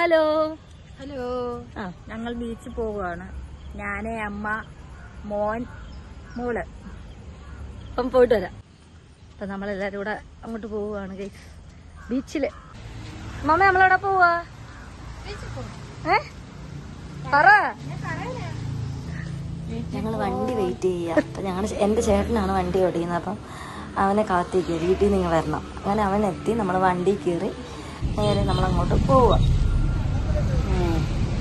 Hello hello. ഞങ്ങൾ ബീച്ചിൽ പോവുകയാണ്. ഞാനേ, അമ്മ, മോൻ, മോള്. അപ്പം പോയിട്ട് വരാം. അപ്പം നമ്മളെല്ലാവരും കൂടെ അങ്ങോട്ട് പോവുകയാണ് ഗൈസ്, ബീച്ചില്. മമ്മ നമ്മളെവിടെ പോവാ? പറ. ഞങ്ങൾ വണ്ടി വെയിറ്റ് ചെയ്യുക. അപ്പം എൻ്റെ ചേട്ടനാണ് വണ്ടി ഓടിക്കുന്നത്. അപ്പം അവനെ കാത്തിരിക്കുക, വീട്ടിൽ നിന്ന് വരണം. അങ്ങനെ അവൻ എത്തി, നമ്മൾ വണ്ടി കയറി നേരെ നമ്മളങ്ങോട്ട് പോവുക.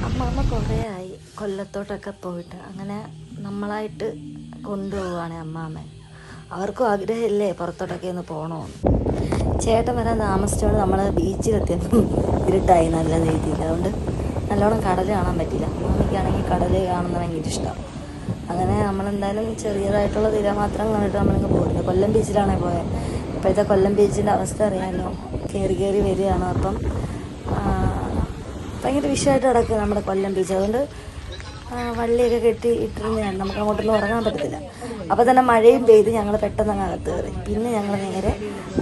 അമ്മ കുറേ ആയി കൊല്ലത്തോട്ടൊക്കെ പോയിട്ട്, അങ്ങനെ നമ്മളായിട്ട് കൊണ്ടുപോവുകയാണ് അമ്മാമ്മ. അവർക്കും ആഗ്രഹമില്ലേ പുറത്തോട്ടൊക്കെ ഒന്ന് പോകണമെന്ന്. ചേട്ടൻ വരാൻ താമസിച്ചുകൊണ്ട് നമ്മൾ ബീച്ചിലെത്തിയപ്പം ഇരുട്ടായി നല്ല രീതിയിൽ. അതുകൊണ്ട് നല്ലോണം കടൽ കാണാൻ പറ്റില്ല. അമ്മയ്ക്കാണെങ്കിൽ കടൽ കാണുന്നത് ഭയങ്കര ഇഷ്ടമാണ്. അങ്ങനെ നമ്മളെന്തായാലും ചെറിയതായിട്ടുള്ള തീര മാത്രം കണ്ടിട്ട് നമ്മളിങ്ങ് പോരുന്നത്. കൊല്ലം ബീച്ചിലാണേ പോയത്. ഇപ്പോഴത്തെ കൊല്ലം ബീച്ചിൻ്റെ അവസ്ഥ അറിയാമല്ലോ, കയറി വരികയാണ്. അപ്പം ഭയങ്കര വിഷയമായിട്ട് കിടക്കുക നമ്മുടെ കൊല്ലം ബീച്ച്. അതുകൊണ്ട് വള്ളിയൊക്കെ കെട്ടി ഇട്ടിരുന്നതാണ്, നമുക്ക് അങ്ങോട്ടൊന്നും ഉറങ്ങാൻ പറ്റത്തില്ല. അപ്പോൾ തന്നെ മഴയും പെയ്ത് ഞങ്ങൾ പെട്ടെന്ന് അങ്ങ് അകത്ത് കയറി. പിന്നെ ഞങ്ങൾ നേരെ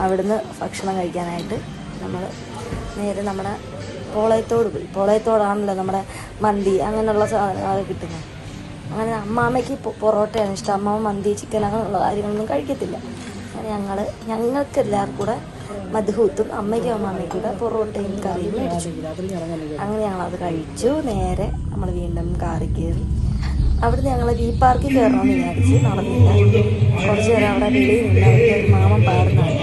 അവിടുന്ന് ഭക്ഷണം കഴിക്കാനായിട്ട് നമ്മൾ നേരെ നമ്മുടെ പോളയത്തോട് പോയി. പോളയത്തോടാണല്ലോ നമ്മുടെ മന്തി അങ്ങനെയുള്ള സാധനങ്ങളൊക്കെ കിട്ടുന്നത്. അങ്ങനെ അമ്മാമ്മയ്ക്ക് പൊറോട്ടയാണ് ഇഷ്ടം. അമ്മാമ്മ മന്തി, ചിക്കൻ അങ്ങനെയുള്ള കാര്യങ്ങളൊന്നും കഴിക്കത്തില്ല. അങ്ങനെ ഞങ്ങൾക്ക് എല്ലാവർക്കും കൂടെ മധുഹൂത്തും അമ്മയ്ക്കും അമ്മാമ്മയ്ക്കും കൂടെ പൊറോട്ടയും കറിയും മേടിച്ചു. അങ്ങനെ ഞങ്ങളത് കഴിച്ചു. നേരെ നമ്മൾ വീണ്ടും കാറിൽ കയറി. അവിടുന്ന് ഞങ്ങൾ വി പാർക്കിൽ കയറണമെന്ന് വിചാരിച്ച് നടന്നില്ല. കുറച്ച് നേരം അവിടെ വെളിയിൽ നിന്ന് അവരുടെ ഒരു മാമൻ പാടുന്നതാണ്.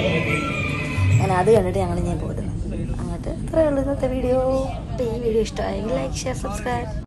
അങ്ങനെ അത് കണ്ടിട്ട് ഞങ്ങൾ ഞാൻ പോരുന്നു. അങ്ങോട്ട് ഇത്രയേ ഉള്ളൂ ഇന്നത്തെ വീഡിയോ. ഈ വീഡിയോ ഇഷ്ടമായെങ്കിൽ ലൈക്ക്, ഷെയർ, സബ്സ്ക്രൈബ്.